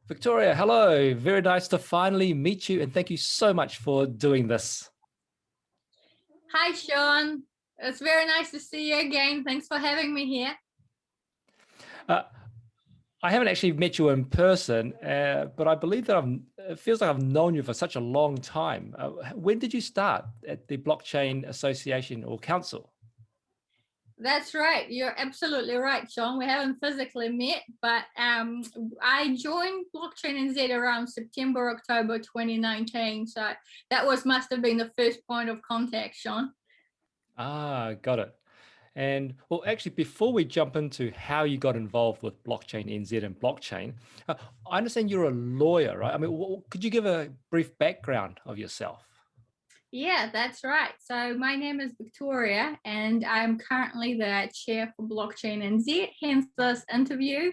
Victoria, hello. Very nice to finally meet you, and thank you so much for doing this. Hi, Sean. It's very nice to see you again. Thanks for having me here. Uh, I haven't actually met you in person, but I believe that it feels like I've known you for such a long time. When did you start at the Blockchain Association or Council? That's right. You're absolutely right, Sean. We haven't physically met, but I joined BlockchainNZ around September, October 2019. So that must have been the first point of contact, Sean. Ah, got it. And well, actually, before we jump into how you got involved with Blockchain NZ and blockchain, I understand you're a lawyer, right? I mean, could you give a brief background of yourself? Yeah, that's right. So my name is Victoria, and I'm currently the chair for BlockchainNZ, hence this interview,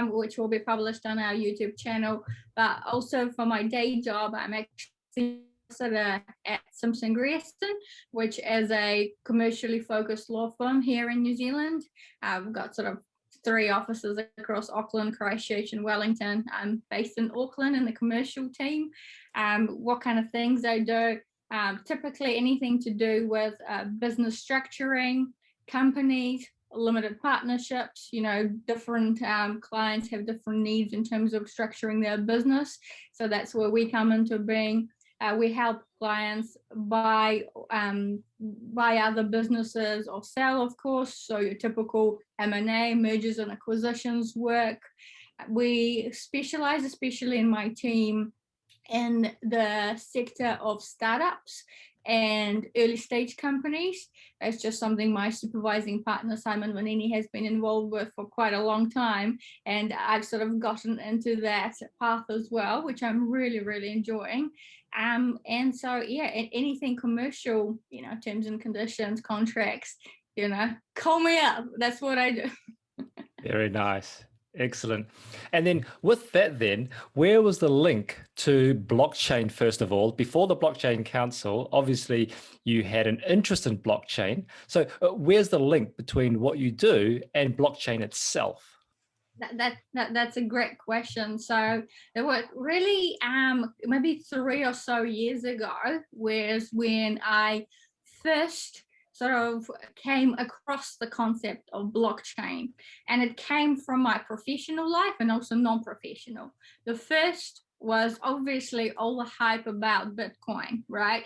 which will be published on our YouTube channel. But also for my day job, I'm actually at Simpson Grierson, which is a commercially focused law firm here in New Zealand. I've got sort of three offices across Auckland, Christchurch, and Wellington. I'm based in Auckland in the commercial team. What kind of things I do? Typically anything to do with business structuring, companies, limited partnerships. Different clients have different needs in terms of structuring their business. So that's where we come into being. We help clients buy other businesses or sell, of course. So your typical M&A, mergers and acquisitions work. We specialize, especially in my team, in the sector of startups and early stage companies. That's just something my supervising partner, Simon Vanini, has been involved with for quite a long time. And I've sort of gotten into that path as well, which I'm really, really enjoying. And so, yeah, anything commercial, terms and conditions, contracts, call me up. That's what I do. Very nice. Excellent. And then with that, then, where was the link to blockchain, first of all? Before the Blockchain Council, obviously, you had an interest in blockchain. So where's the link between what you do and blockchain itself? That's a great question. So there were really maybe 3 or so years ago was when I first sort of came across the concept of blockchain, and it came from my professional life and also non-professional. The first was obviously all the hype about Bitcoin, right?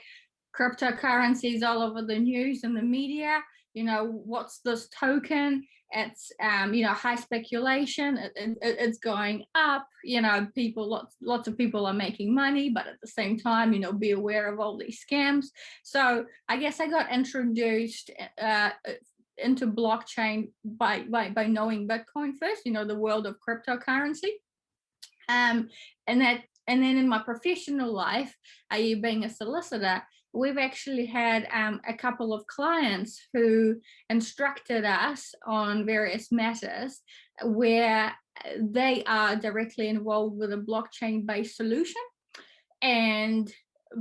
Cryptocurrencies all over the news and the media. What's this token? It's high speculation. It's going up. Lots of people are making money, but at the same time, be aware of all these scams. So I guess I got introduced into blockchain by knowing Bitcoin first. The world of cryptocurrency, and then in my professional life, being a solicitor, we've actually had a couple of clients who instructed us on various matters where they are directly involved with a blockchain-based solution. And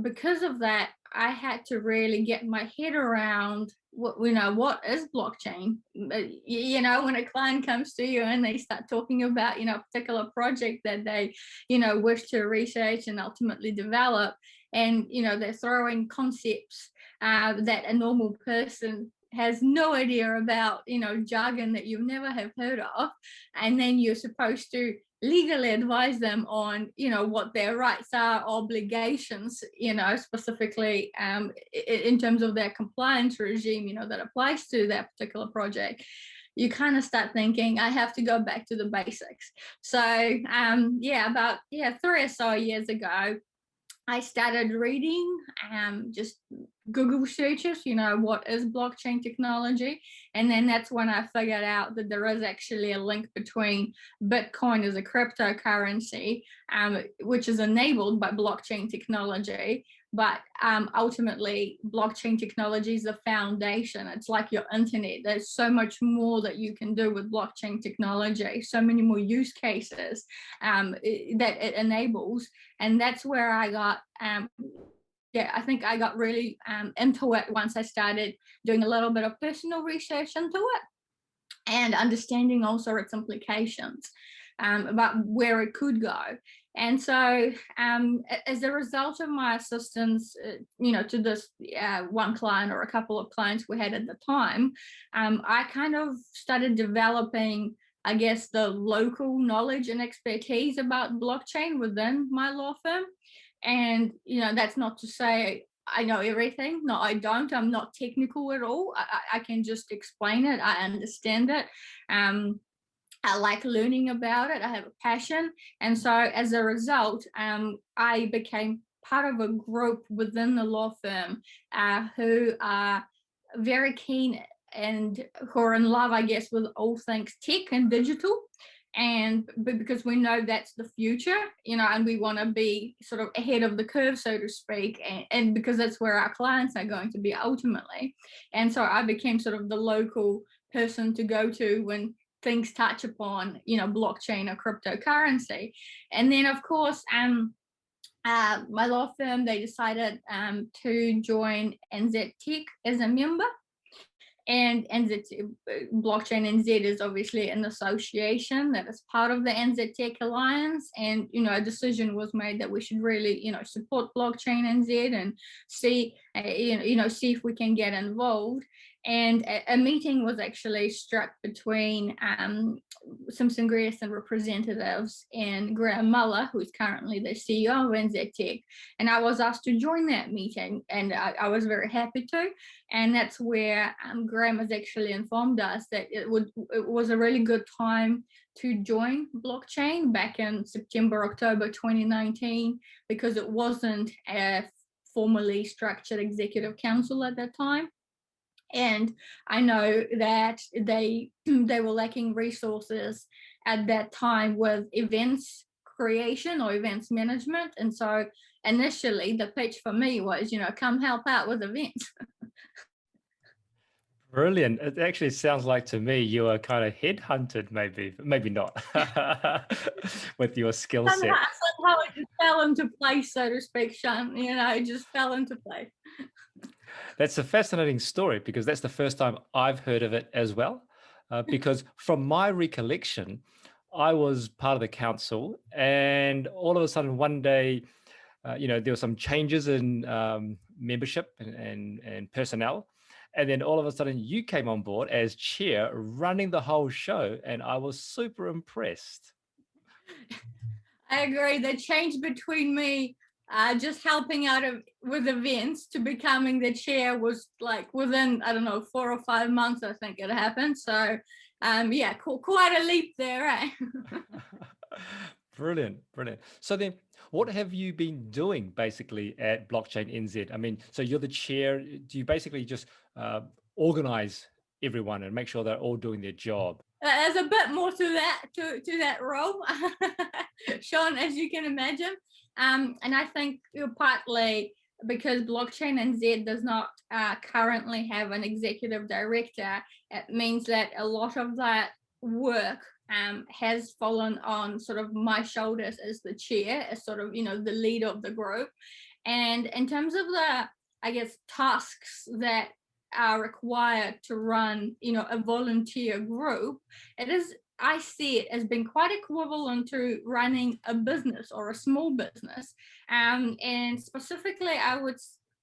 because of that, I had to really get my head around what is blockchain. When a client comes to you and they start talking about a particular project that they wish to research and ultimately develop, and they're throwing concepts that a normal person has no idea about, jargon that you never have heard of, and then you're supposed to legally advise them on what their rights are, obligations, specifically in terms of their compliance regime, that applies to that particular project. You kind of start thinking, I have to go back to the basics. So about 3 or so years ago, I started reading just Google searches, what is blockchain technology? And then that's when I figured out that there is actually a link between Bitcoin as a cryptocurrency, which is enabled by blockchain technology. But ultimately, blockchain technology is the foundation. It's like your internet. There's so much more that you can do with blockchain technology, so many more use cases that it enables. And that's where I got I think I got really into it once I started doing a little bit of personal research into it and understanding also its implications. about where it could go. And so as a result of my assistance, to this one client or a couple of clients we had at the time, I kind of started developing, I guess, the local knowledge and expertise about blockchain within my law firm. And, that's not to say I know everything. No, I don't. I'm not technical at all. I can just explain it. I understand it. I like learning about it. I have a passion. And so as a result, I became part of a group within the law firm who are very keen and who are in love, I guess, with all things tech and digital. And because we know that's the future, and we want to be sort of ahead of the curve, so to speak, and because that's where our clients are going to be ultimately. And so I became sort of the local person to go to when things touch upon, blockchain or cryptocurrency. And then, of course, my law firm, they decided to join NZ Tech as a member. And BlockchainNZ is obviously an association that is part of the NZ Tech Alliance. And, a decision was made that we should really, support BlockchainNZ and see, see if we can get involved. And a meeting was actually struck between Simpson Grierson representatives and Graham Muller, who is currently the CEO of NZ Tech. And I was asked to join that meeting, and I was very happy to. And that's where Graham has actually informed us that it was a really good time to join blockchain back in September, October 2019, because it wasn't a formally structured executive council at that time. And I know that they were lacking resources at that time with events creation or events management. And so initially the pitch for me was, come help out with events. Brilliant. It actually sounds like to me you are kind of headhunted, maybe not, with your skill set. Somehow it just fell into place, so to speak, Sean. It just fell into place. That's a fascinating story because that's the first time I've heard of it as well. Because from my recollection, I was part of the council, and all of a sudden one day, there were some changes in membership and personnel. And then all of a sudden you came on board as chair running the whole show, and I was super impressed. I agree. The change between me just helping out with events to becoming the chair was like within, 4 or 5 months, I think it happened. So quite a leap there, right? Brilliant. So then what have you been doing basically at BlockchainNZ? I mean, so you're the chair. Do you basically just organize everyone and make sure they're all doing their job? There's a bit more to that role, Sean, as you can imagine. And I think partly because BlockchainNZ does not currently have an executive director, it means that a lot of that work has fallen on sort of my shoulders as the chair, as sort of, the leader of the group. And in terms of the, I guess, tasks that are required to run, a volunteer group, I see it as being quite equivalent to running a business or a small business. And specifically, I would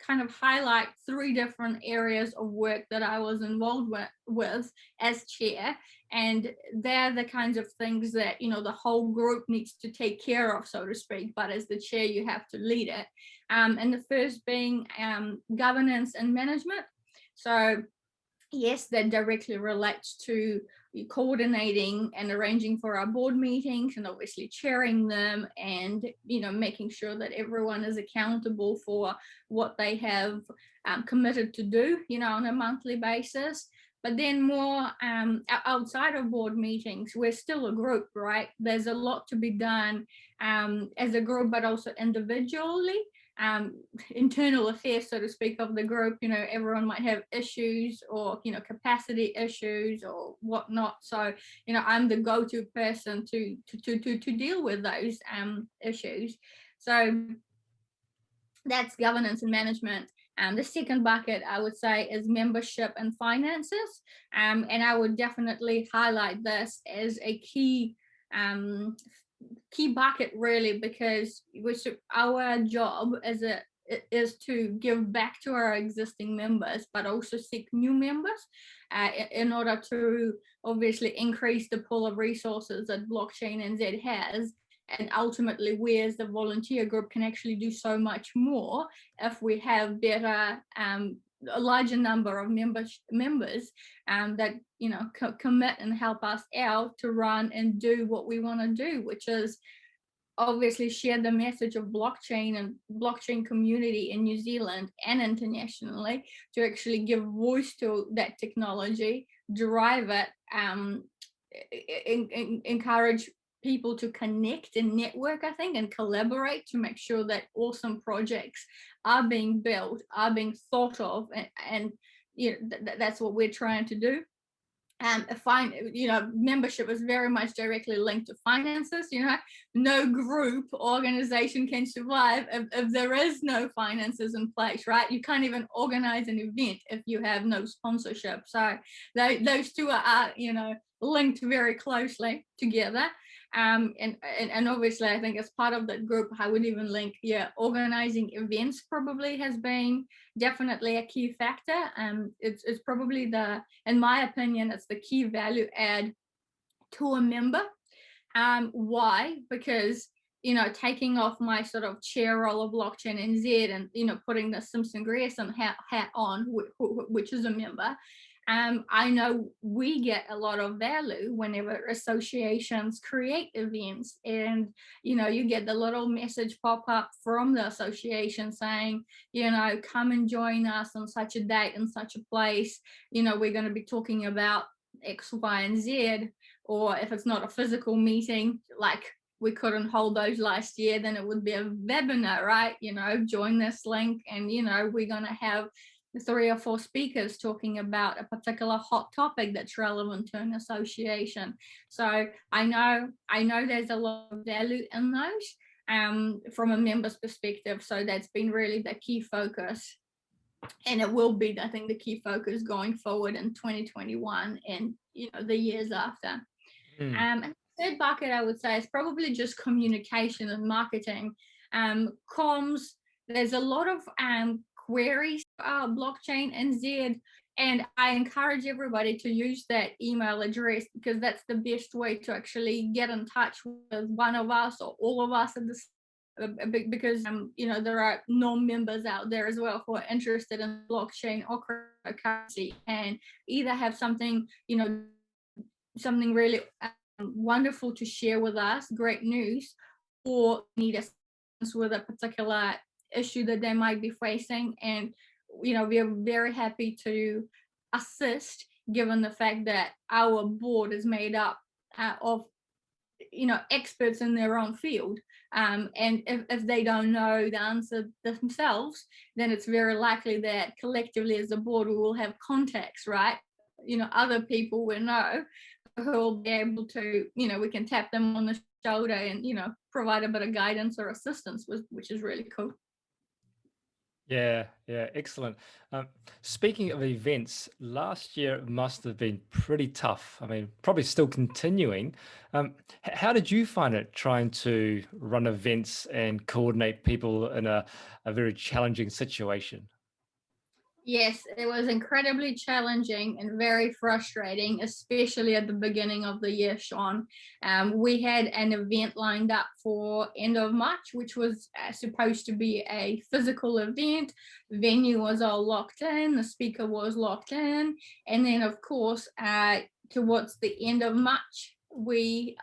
kind of highlight 3 different areas of work that I was involved with as chair. And they're the kinds of things that, the whole group needs to take care of, so to speak, but as the chair, you have to lead it. And the first being governance and management. So yes, that directly relates to coordinating and arranging for our board meetings and obviously chairing them and, making sure that everyone is accountable for what they have committed to do, on a monthly basis. But then more outside of board meetings, we're still a group, right? There's a lot to be done as a group, but also individually. Internal affairs, so to speak, of the group. Everyone might have issues or capacity issues or whatnot. So I'm the go-to person to deal with those issues. So that's governance and management. The second bucket, I would say, is membership and finances. And I would definitely highlight this as a key key bucket, really, because our job is to give back to our existing members, but also seek new members in order to obviously increase the pool of resources that BlockchainNZ has. And ultimately, we as the volunteer group can actually do so much more if we have better, a larger number of members that commit and help us out to run and do what we want to do, which is obviously share the message of blockchain and blockchain community in New Zealand and internationally, to actually give voice to that technology, drive it, encourage people to connect and network, I think, and collaborate to make sure that awesome projects are being built, are being thought of, and that's what we're trying to do. Membership is very much directly linked to finances. No group organization can survive if there is no finances in place, right? You can't even organize an event if you have no sponsorship. So those two are linked very closely together. And obviously, I think as part of that group, I would even link, organizing events probably has been definitely a key factor. It's probably in my opinion, it's the key value add to a member. Why? Because, taking off my sort of chair role of BlockchainNZ and, putting the Simpson Grierson hat on, which is a member, I know we get a lot of value whenever associations create events, and you get the little message pop up from the association saying, come and join us on such a date and such a place. We're going to be talking about X, Y, and Z. Or if it's not a physical meeting, like we couldn't hold those last year, then it would be a webinar, right? Join this link, and we're going to have 3 or 4 speakers talking about a particular hot topic that's relevant to an association. So I know there's a lot of value in those from a member's perspective. So that's been really the key focus, and it will be, I think, the key focus going forward in 2021 and the years after. And the third bucket, I would say, is probably just communication and marketing. Comms. There's a lot of queries BlockchainNZ, and I encourage everybody to use that email address, because that's the best way to actually get in touch with one of us or all of us at this, because there are non-members out there as well who are interested in blockchain or cryptocurrency and either have something something really wonderful to share with us, great news, or need assistance with a particular issue that they might be facing. And we are very happy to assist, given the fact that our board is made up of experts in their own field, and if they don't know the answer themselves, then it's very likely that collectively as a board we will have contacts, right? Other people we know who will be able to, we can tap them on the shoulder and provide a bit of guidance or assistance, which is really cool. Yeah, excellent. Speaking of events, last year it must have been pretty tough. I mean, probably still continuing. How did you find it trying to run events and coordinate people in a very challenging situation? Yes, it was incredibly challenging and very frustrating, especially at the beginning of the year, Sean. We had an event lined up for end of March, which was supposed to be a physical event. The venue was all locked in, the speaker was locked in, and then of course, towards the end of March, we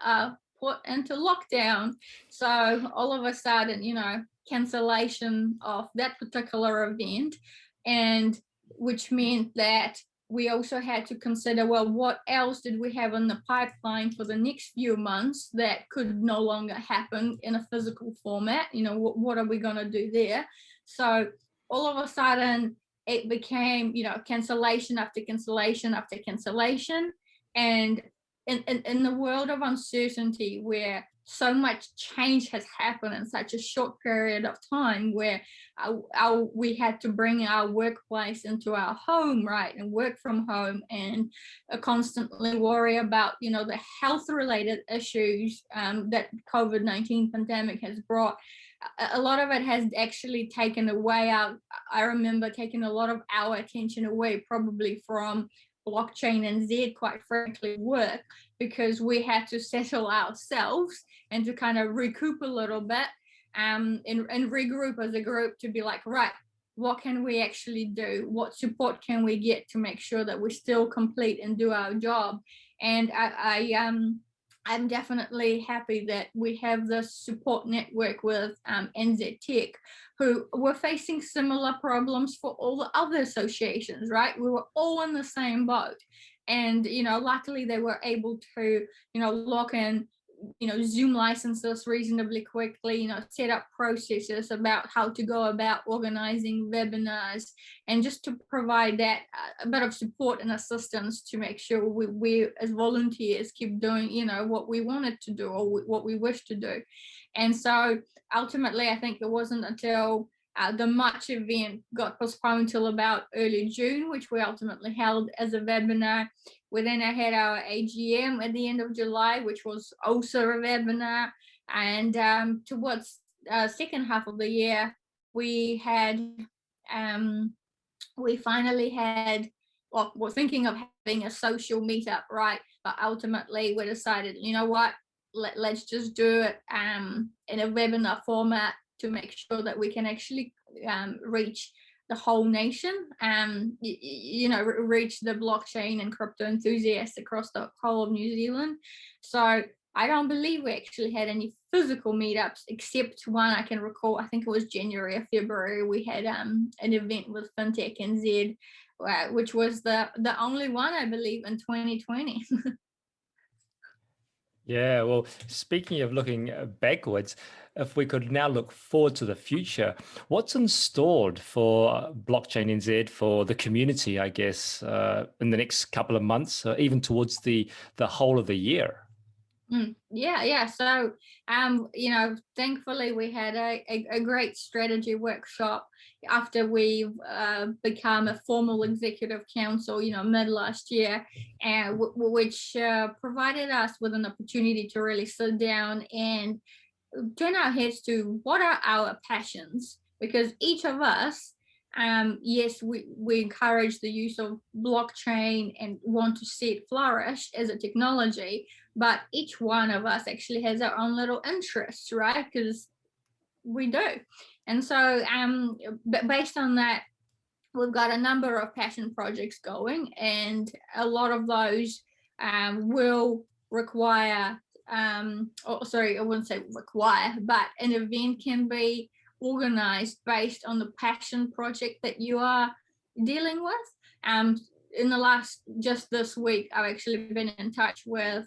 put into lockdown. So all of a sudden, cancellation of that particular event, and which meant that we also had to consider, well, what else did we have in the pipeline for the next few months that could no longer happen in a physical format? What are we going to do there? So all of a sudden it became, cancellation after cancellation after cancellation. And in the world of uncertainty, where so much change has happened in such a short period of time, where we had to bring our workplace into our home, right, and work from home, and constantly worry about, the health related issues that COVID-19 pandemic has brought. A lot of it has actually taken away I remember taking a lot of our attention away, probably from BlockchainNZ, quite frankly, work, because we had to settle ourselves and to kind of recoup a little bit, and regroup as a group to be like, right, what can we actually do? What support can we get to make sure that we still complete and do our job? And I'm definitely happy that we have this support network with NZ Tech, who were facing similar problems for all the other associations, right? We were all in the same boat. And, luckily they were able to, lock in, Zoom licenses reasonably quickly, set up processes about how to go about organizing webinars, and just to provide that a bit of support and assistance to make sure we as volunteers keep doing, what we wanted to do, or what we wish to do. And so ultimately, I think it wasn't until the March event got postponed till about early June, which we ultimately held as a webinar. We then had our AGM at the end of July, which was also a webinar. And towards second half of the year, we finally had, well, we're thinking of having a social meetup, right? But ultimately we decided, you know what, let's just do it in a webinar format, to make sure that we can actually reach the whole nation, reach the blockchain and crypto enthusiasts across the whole of New Zealand. So I don't believe we actually had any physical meetups, except one I can recall. I think it was January or February. We had an event with FinTech NZ, which was the only one, I believe, in 2020. Yeah, well, speaking of looking backwards, if we could now look forward to the future, what's installed for Blockchain NZ, for the community, I guess, in the next couple of months, even towards the whole of the year? Yeah. So, thankfully we had a great strategy workshop after we've become a formal executive council, mid last year, and which provided us with an opportunity to really sit down and turn our heads to what are our passions, because each of us, yes, we encourage the use of blockchain and want to see it flourish as a technology, but each one of us actually has our own little interests, right? Because we do. And so based on that, we've got a number of passion projects going, and a lot of those will require, I wouldn't say require, but an event can be organized based on the passion project that you are dealing with. In the just this week, I've actually been in touch with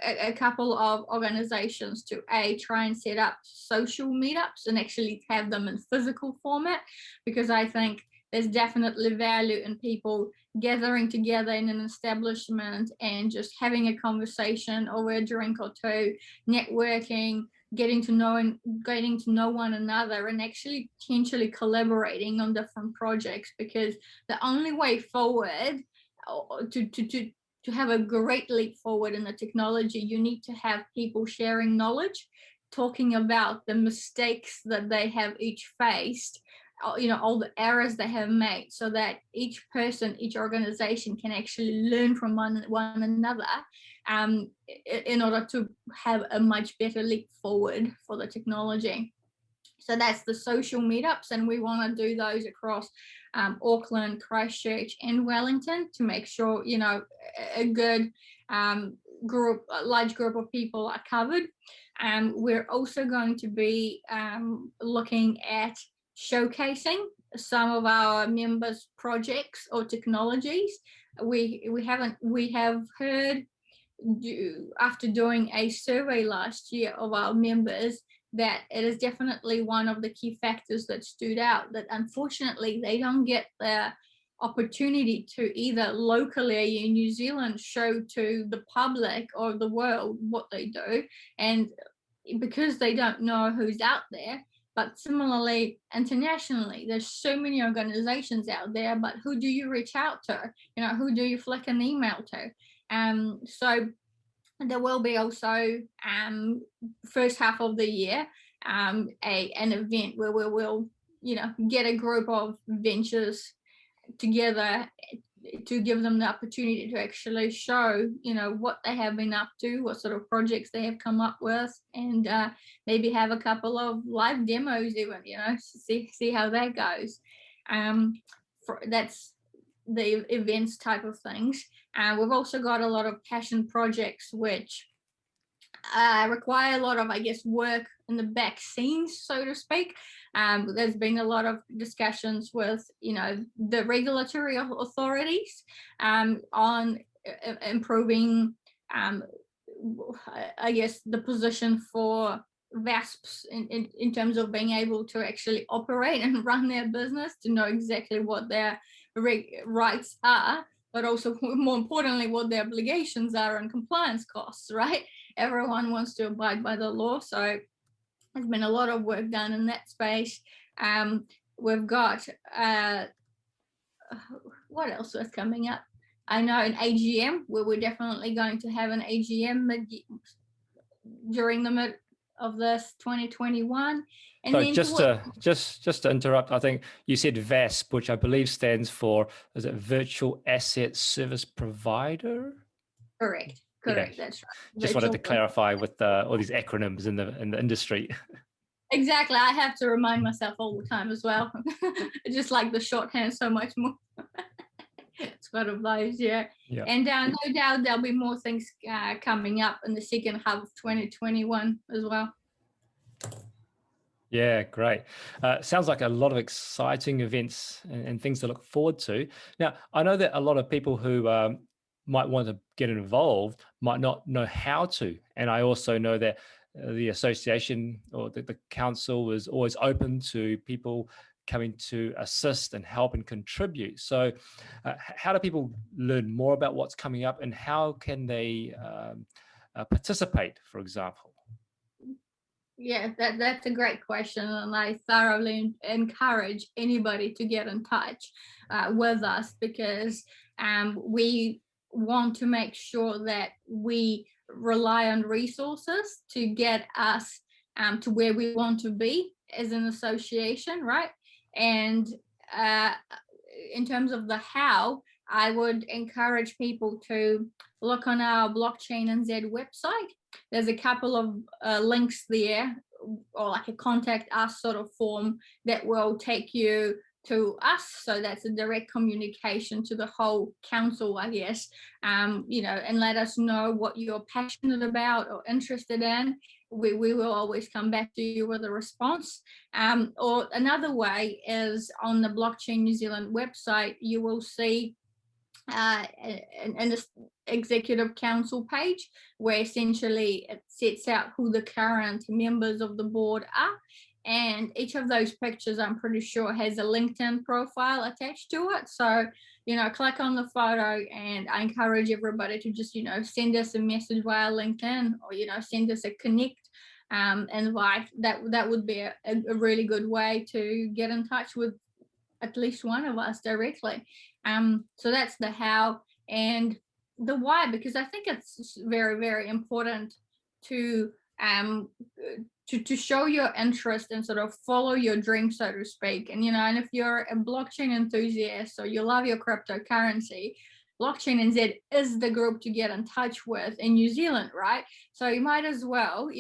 a couple of organizations to try and set up social meetups and actually have them in physical format, because I think there's definitely value in people gathering together in an establishment and just having a conversation over a drink or two, networking, getting to know one another, and actually potentially collaborating on different projects. Because the only way forward to have a great leap forward in the technology, you need to have people sharing knowledge, talking about the mistakes that they have each faced, all the errors they have made, so that each person, each organization can actually learn from one another, in order to have a much better leap forward for the technology. So that's the social meetups, and we want to do those across Auckland, Christchurch, and Wellington, to make sure a good large group of people are covered. We're also going to be looking at showcasing some of our members' projects or technologies. We have heard, after doing a survey last year of our members, that it is definitely one of the key factors that stood out, that unfortunately they don't get the opportunity to either locally in New Zealand show to the public or the world what they do, and because they don't know who's out there. But similarly, internationally, there's so many organizations out there, but who do you reach out to? Who do you flick an email to? So there will be also first half of the year an event where we will get a group of ventures together to give them the opportunity to actually show what they have been up to, what sort of projects they have come up with, and maybe have a couple of live demos even, see how that goes. That's the events type of things. We've also got a lot of passion projects which require a lot of, I guess, work in the back scenes, so to speak. There's been a lot of discussions with, the regulatory authorities on improving, I guess, the position for VASPs in terms of being able to actually operate and run their business, to know exactly what their rights are, but also more importantly, what their obligations are and compliance costs, right? Everyone wants to abide by the law. So there's been a lot of work done in that space. We've got, what else was coming up? I know an AGM, where we're definitely going to have an AGM during the mid of this 2021. And so just to interrupt, I think you said VASP, which I believe stands for, is it Virtual Asset Service Provider? Correct. Yeah. That's right. Just wanted to clarify with all these acronyms in the industry. Exactly. I have to remind myself all the time as well. Just like the shorthand so much more. It's one of those, yeah. And no doubt there'll be more things coming up in the second half of 2021 as well. Yeah, great. Sounds like a lot of exciting events and things to look forward to. Now, I know that a lot of people who might want to get involved might not know how to. And I also know that the association or the council is always open to people coming to assist and help and contribute. So how do people learn more about what's coming up, and how can they participate, for example? Yeah, that's a great question, and I thoroughly encourage anybody to get in touch with us, because we want to make sure that we rely on resources to get us to where we want to be as an association, right? And in terms of the how, I would encourage people to look on our BlockchainNZ website. There's a couple of links there, or like a contact us sort of form that will take you to us. So that's a direct communication to the whole council, I guess, and let us know what you're passionate about or interested in. We will always come back to you with a response. Or another way is on the Blockchain New Zealand website, you will see an executive council page where essentially it sets out who the current members of the board are, and each of those pictures, I'm pretty sure, has a LinkedIn profile attached to it. So click on the photo, and I encourage everybody to just send us a message via LinkedIn, or send us a connect invite. That would be a really good way to get in touch with at least one of us directly. So that's the how. And the why, because I think it's very, very important to show your interest and sort of follow your dream, so to speak. And and if you're a blockchain enthusiast or you love your cryptocurrency, BlockchainNZ is the group to get in touch with in New Zealand, right? So you might as well,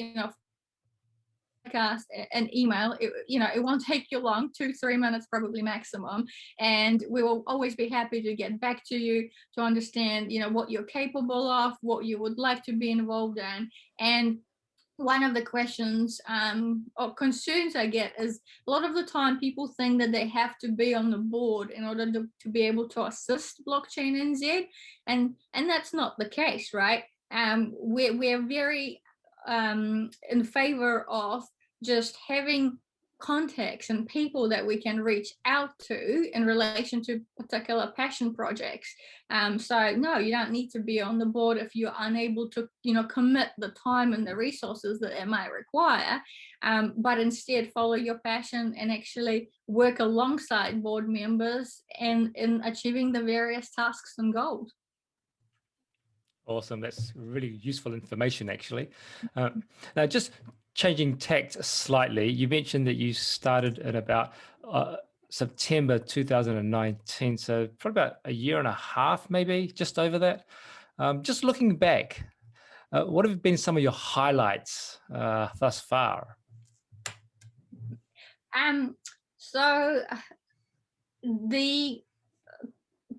podcast an email. It won't take you long, 2-3 minutes probably maximum, and we will always be happy to get back to you to understand what you're capable of, what you would like to be involved in. And one of the questions or concerns I get is, a lot of the time people think that they have to be on the board in order to be able to assist BlockchainNZ, and that's not the case, right? We're very in favor of just having contacts and people that we can reach out to in relation to particular passion projects. So no, you don't need to be on the board if you're unable to, commit the time and the resources that it might require, but instead follow your passion and actually work alongside board members and in achieving the various tasks and goals. Awesome. That's really useful information, actually. Now, just changing tact slightly, you mentioned that you started in about September 2019, so probably about a year and a half, maybe, just over that. Just looking back, what have been some of your highlights thus far? So the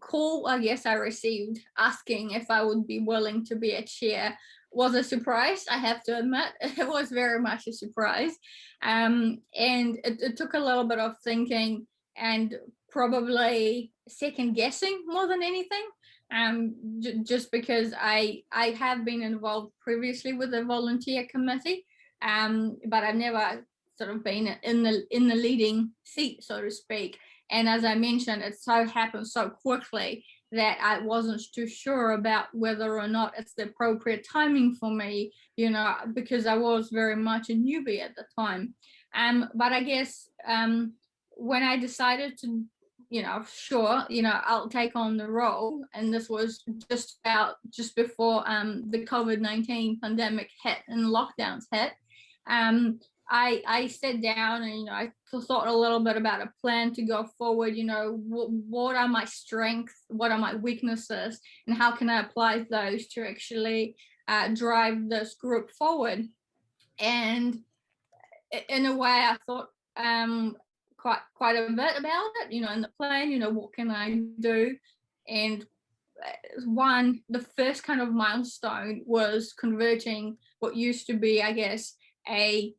call, I guess, I received asking if I would be willing to be a chair was a surprise, I have to admit. It was very much a surprise. And it took a little bit of thinking and probably second guessing more than anything. Just because I have been involved previously with a volunteer committee, but I've never sort of been in the leading seat, so to speak. And as I mentioned, it so happened so quickly that I wasn't too sure about whether or not it's the appropriate timing for me, because I was very much a newbie at the time. But I guess when I decided to, I'll take on the role, and this was just before the COVID-19 pandemic hit and lockdowns hit. I sat down and, I thought a little bit about a plan to go forward, what are my strengths, what are my weaknesses, and how can I apply those to actually drive this group forward. And in a way, I thought quite a bit about it, in the plan, what can I do? And the first kind of milestone was converting what used to be, I guess, a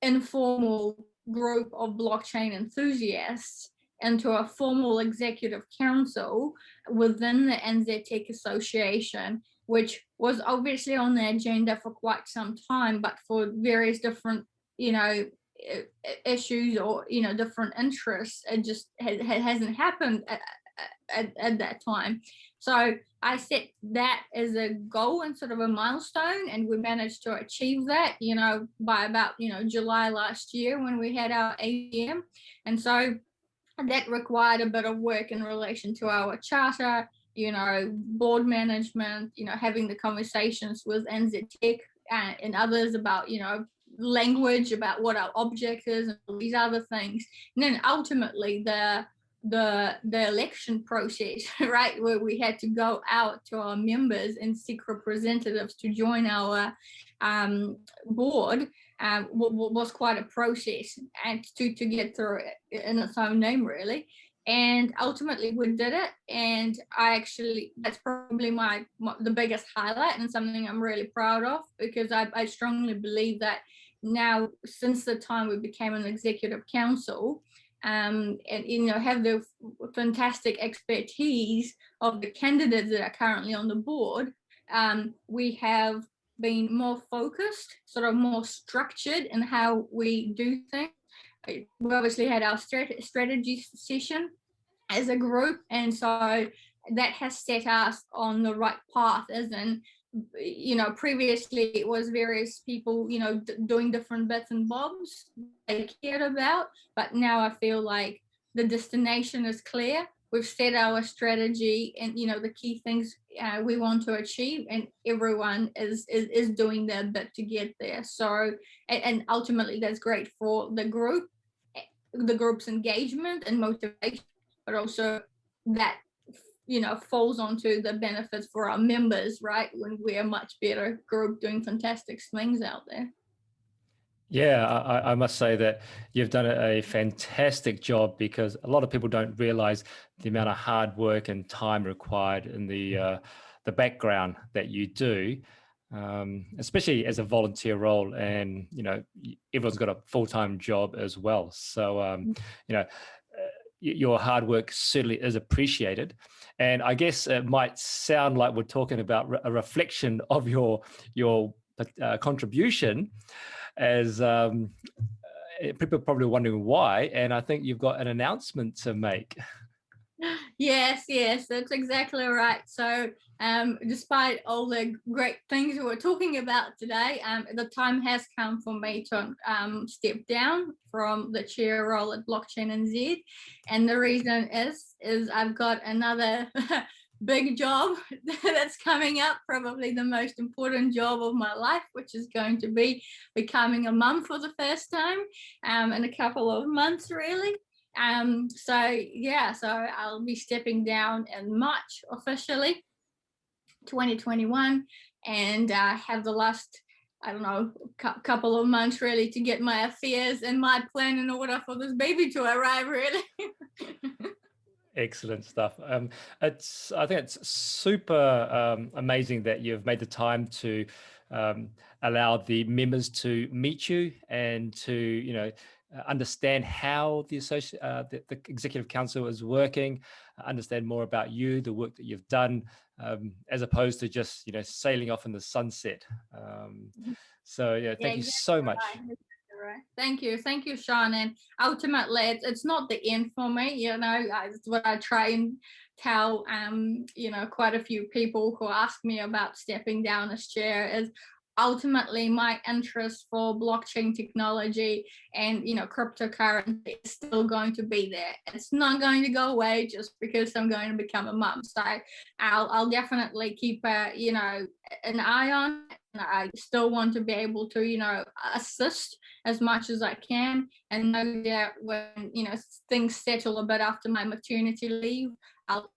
informal group of blockchain enthusiasts into a formal executive council within the NZ Tech Association, which was obviously on the agenda for quite some time, but for various different, issues or, different interests, it just hasn't happened at that time. So I set that as a goal and sort of a milestone, and we managed to achieve that, by about, July last year when we had our AGM. And so that required a bit of work in relation to our charter, board management, having the conversations with NZ Tech and others about, language, about what our object is and all these other things. And then ultimately the election process, right, where we had to go out to our members and seek representatives to join our board, was quite a process and to get through it in its own name, really. And ultimately we did it, and that's probably the biggest highlight and something I'm really proud of, because I strongly believe that now, since the time we became an executive council, and have the fantastic expertise of the candidates that are currently on the board, we have been more focused, sort of more structured in how we do things. We obviously had our strategy session as a group, and so that has set us on the right path, as in, previously it was various people, doing different bits and bobs they cared about, but now I feel like the destination is clear. We've set our strategy and, the key things we want to achieve, and everyone is doing their bit to get there. So, and ultimately that's great for the group's engagement and motivation, but also that falls onto the benefits for our members, right, when we're a much better group doing fantastic things out there. Yeah, I must say that you've done a fantastic job, because a lot of people don't realize the amount of hard work and time required in the background that you do, especially as a volunteer role, and everyone's got a full-time job as well. So your hard work certainly is appreciated. And I guess it might sound like we're talking about a reflection of your contribution as people are probably wondering why, and I think you've got an announcement to make. Yes, that's exactly right. So, despite all the great things we're talking about today, the time has come for me to step down from the chair role at BlockchainNZ, and the reason is I've got another big job that's coming up, probably the most important job of my life, which is going to be becoming a mum for the first time in a couple of months, really. So I'll be stepping down in March officially, 2021, and have the last, I don't know, couple of months really to get my affairs and my plan in order for this baby to arrive, really. Excellent stuff. I think it's super amazing that you've made the time to allow the members to meet you and to, understand how the executive council is working, understand more about you, the work that you've done, as opposed to just, sailing off in the sunset. So yeah, Yeah, thank you exactly so much. right. Thank you, Sean. And ultimately, it's not the end for me. It's what I try and tell, quite a few people who ask me about stepping down as chair is ultimately my interest for blockchain technology and cryptocurrency is still going to be there. It's not going to go away just because I'm going to become a mum. So I'll definitely keep an eye on it. And I still want to be able to assist as much as I can, and know that when things settle a bit after my maternity leave, I'll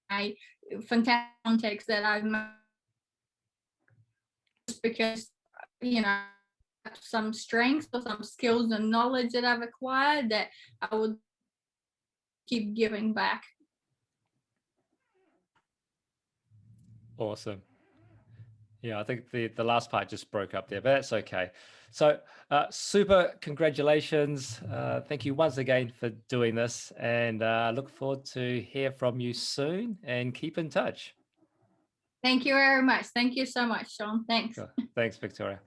my fantastic contacts that I've made, just because some strengths or some skills and knowledge that I've acquired that I would keep giving back. Awesome. Yeah, I think the last part just broke up there, but that's okay. So super congratulations. Thank you once again for doing this, and look forward to hear from you soon, and keep in touch. Thank you very much. Thank you so much, Sean. Thanks. Sure. Thanks, Victoria.